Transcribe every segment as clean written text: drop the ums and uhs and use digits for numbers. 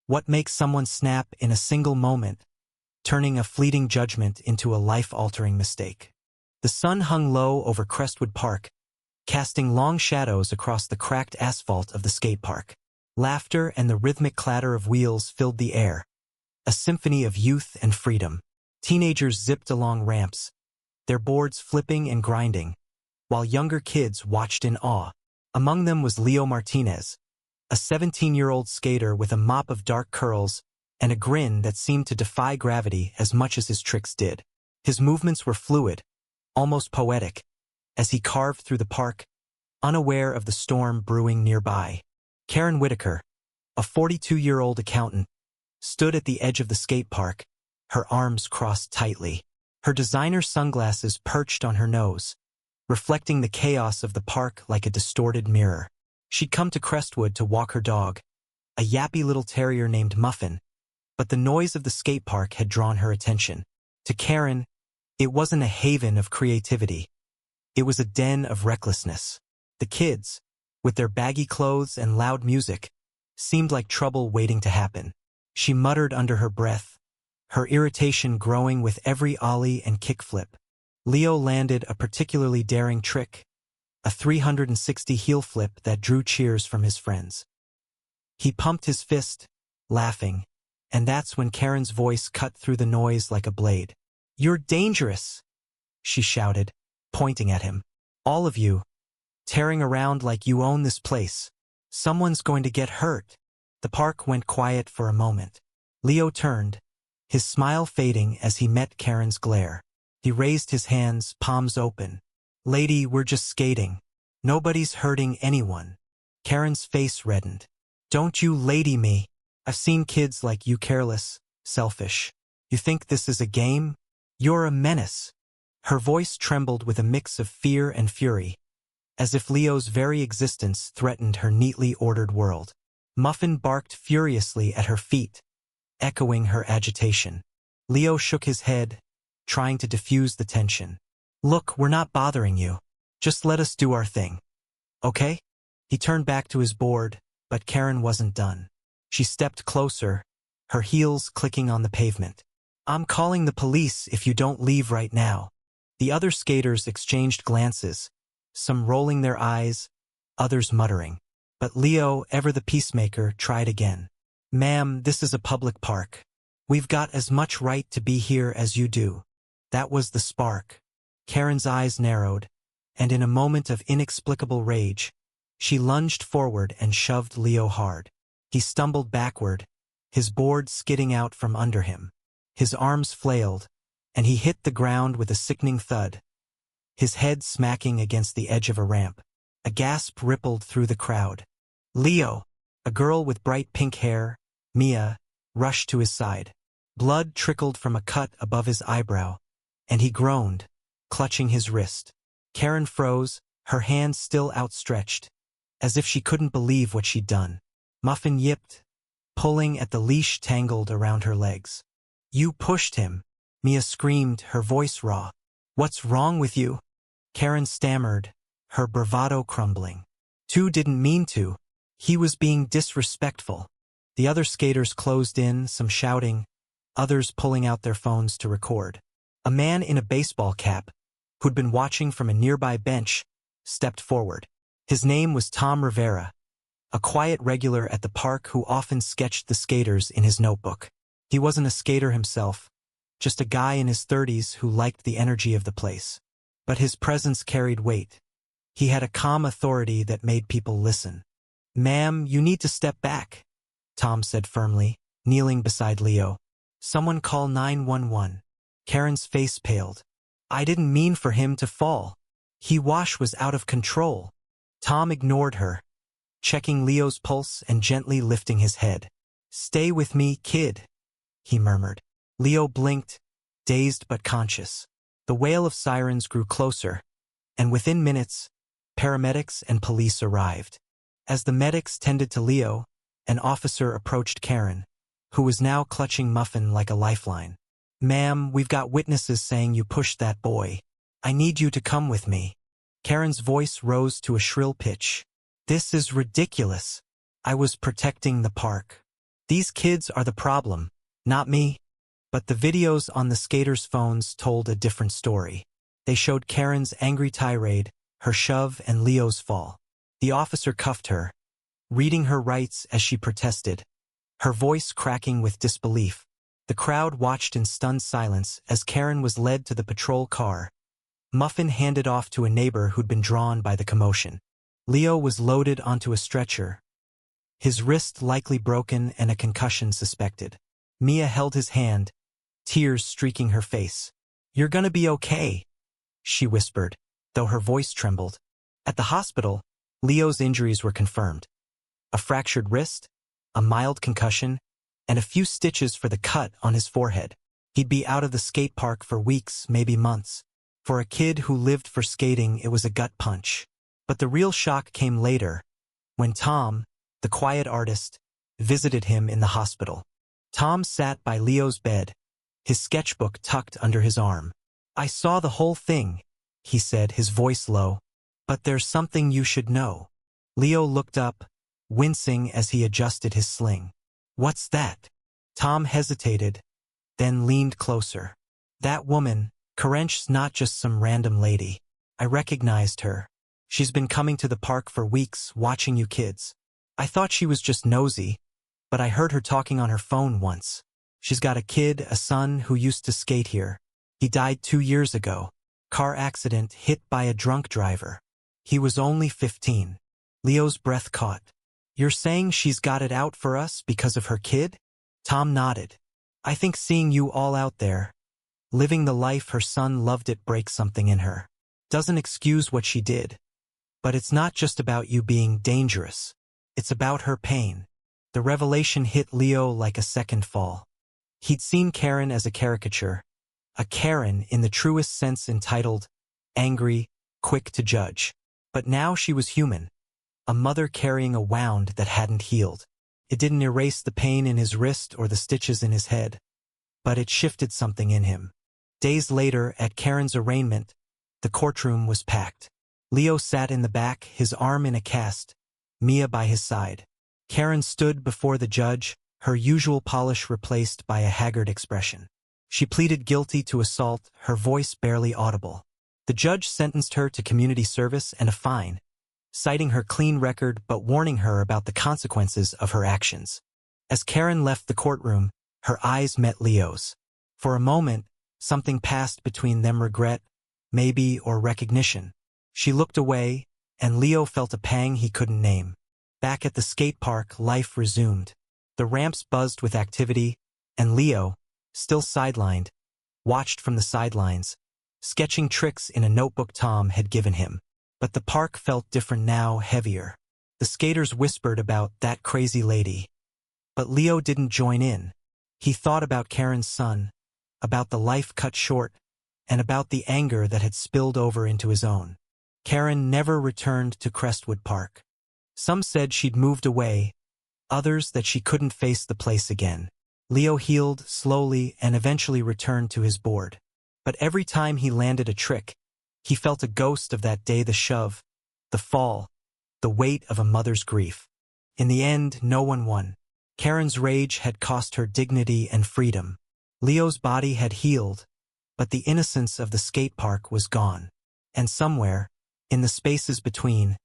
What makes someone snap in a single moment, turning a fleeting judgment into a life-altering mistake? The sun hung low over Crestwood Park, casting long shadows across the cracked asphalt of the skate park. Laughter and the rhythmic clatter of wheels filled the air, a symphony of youth and freedom. Teenagers zipped along ramps, their boards flipping and grinding, while younger kids watched in awe. Among them was Leo Martinez, a 17-year-old skater with a mop of dark curls and a grin that seemed to defy gravity as much as his tricks did. His movements were fluid, almost poetic, as he carved through the park, unaware of the storm brewing nearby. Karen Whitaker, a 42-year-old accountant, stood at the edge of the skate park, her arms crossed tightly. Her designer sunglasses perched on her nose, reflecting the chaos of the park like a distorted mirror. She'd come to Crestwood to walk her dog, a yappy little terrier named Muffin, but the noise of the skate park had drawn her attention. To Karen, it wasn't a haven of creativity. It was a den of recklessness. The kids, with their baggy clothes and loud music, seemed like trouble waiting to happen. She muttered under her breath, her irritation growing with every ollie and kickflip. Leo landed a particularly daring trick, a 360 heel flip that drew cheers from his friends. He pumped his fist, laughing, and that's when Karen's voice cut through the noise like a blade. "You're dangerous," she shouted, pointing at him. "All of you, tearing around like you own this place. Someone's going to get hurt." The park went quiet for a moment. Leo turned, his smile fading as he met Karen's glare. He raised his hands, palms open. "Lady, we're just skating. Nobody's hurting anyone." Karen's face reddened. "Don't you lady me. I've seen kids like you careless, selfish. You think this is a game? You're a menace." Her voice trembled with a mix of fear and fury, as if Leo's very existence threatened her neatly ordered world. Muffin barked furiously at her feet, echoing her agitation. Leo shook his head, trying to diffuse the tension. "Look, we're not bothering you. Just let us do our thing. Okay?" He turned back to his board, but Karen wasn't done. She stepped closer, her heels clicking on the pavement. "I'm calling the police if you don't leave right now." The other skaters exchanged glances, some rolling their eyes, others muttering. But Leo, ever the peacemaker, tried again. "Ma'am, this is a public park. We've got as much right to be here as you do." That was the spark. Karen's eyes narrowed, and in a moment of inexplicable rage, she lunged forward and shoved Leo hard. He stumbled backward, his board skidding out from under him. His arms flailed, and he hit the ground with a sickening thud, his head smacking against the edge of a ramp. A gasp rippled through the crowd. "Leo!" A girl with bright pink hair, Mia, rushed to his side. Blood trickled from a cut above his eyebrow, and he groaned, clutching his wrist. Karen froze, her hand still outstretched, as if she couldn't believe what she'd done. Muffin yipped, pulling at the leash tangled around her legs. "You pushed him," Mia screamed, her voice raw. "What's wrong with you?" Karen stammered, her bravado crumbling. "Two didn't mean to. He was being disrespectful." The other skaters closed in, some shouting, others pulling out their phones to record. A man in a baseball cap, who'd been watching from a nearby bench, stepped forward. His name was Tom Rivera, a quiet regular at the park who often sketched the skaters in his notebook. He wasn't a skater himself, just a guy in his 30s who liked the energy of the place. But his presence carried weight. He had a calm authority that made people listen. "Ma'am, you need to step back," Tom said firmly, kneeling beside Leo. "Someone call 911. Karen's face paled. "I didn't mean for him to fall. He was out of control." Tom ignored her, checking Leo's pulse and gently lifting his head. "Stay with me, kid," he murmured. Leo blinked, dazed but conscious. The wail of sirens grew closer, and within minutes, paramedics and police arrived. As the medics tended to Leo, an officer approached Karen, who was now clutching Muffin like a lifeline. "Ma'am, we've got witnesses saying you pushed that boy. I need you to come with me." Karen's voice rose to a shrill pitch. "This is ridiculous. I was protecting the park." These kids are the problem, not me. But the videos on the skaters' phones told a different story. They showed Karen's angry tirade, her shove, and Leo's fall. The officer cuffed her, reading her rights as she protested, her voice cracking with disbelief. The crowd watched in stunned silence as Karen was led to the patrol car, Muffin handed off to a neighbor who'd been drawn by the commotion. Leo was loaded onto a stretcher, his wrist likely broken and a concussion suspected. Mia held his hand, tears streaking her face. "You're gonna be okay," she whispered, though her voice trembled. At the hospital, Leo's injuries were confirmed. A fractured wrist, a mild concussion, and a few stitches for the cut on his forehead. He'd be out of the skate park for weeks, maybe months. For a kid who lived for skating, it was a gut punch. But the real shock came later, when Tom, the quiet artist, visited him in the hospital. Tom sat by Leo's bed, his sketchbook tucked under his arm. "I saw the whole thing," he said, his voice low. "But there's something you should know." Leo looked up, wincing as he adjusted his sling. "What's that?" Tom hesitated, then leaned closer. "That woman, Karen's not just some random lady. I recognized her. She's been coming to the park for weeks, watching you kids. I thought she was just nosy, but I heard her talking on her phone once. She's got a kid, a son, who used to skate here. He died 2 years ago. Car accident, hit by a drunk driver. He was only 15. Leo's breath caught. "You're saying she's got it out for us because of her kid?" Tom nodded. "I think seeing you all out there, living the life her son loved, it breaks something in her. Doesn't excuse what she did. But it's not just about you being dangerous. It's about her pain." The revelation hit Leo like a second fall. He'd seen Karen as a caricature, a Karen in the truest sense, entitled, angry, quick to judge. But now she was human, a mother carrying a wound that hadn't healed. It didn't erase the pain in his wrist or the stitches in his head, but it shifted something in him. Days later, at Karen's arraignment, the courtroom was packed. Leo sat in the back, his arm in a cast, Mia by his side. Karen stood before the judge, her usual polish replaced by a haggard expression. She pleaded guilty to assault, her voice barely audible. The judge sentenced her to community service and a fine, citing her clean record but warning her about the consequences of her actions. As Karen left the courtroom, her eyes met Leo's. For a moment, something passed between them, regret, maybe, or recognition. She looked away, and Leo felt a pang he couldn't name. Back at the skate park, life resumed. The ramps buzzed with activity, and Leo, still sidelined, watched from the sidelines, sketching tricks in a notebook Tom had given him. But the park felt different now, heavier. The skaters whispered about that crazy lady. But Leo didn't join in. He thought about Karen's son, about the life cut short, and about the anger that had spilled over into his own. Karen never returned to Crestwood Park. Some said she'd moved away, others that she couldn't face the place again. Leo healed slowly and eventually returned to his board. But every time he landed a trick, he felt a ghost of that day, the shove, the fall, the weight of a mother's grief. In the end, no one won. Karen's rage had cost her dignity and freedom. Leo's body had healed, but the innocence of the skate park was gone. And somewhere, in the spaces between,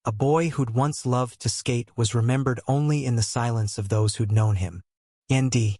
a boy who'd once loved to skate was remembered only in the silence of those who'd known him. Nd.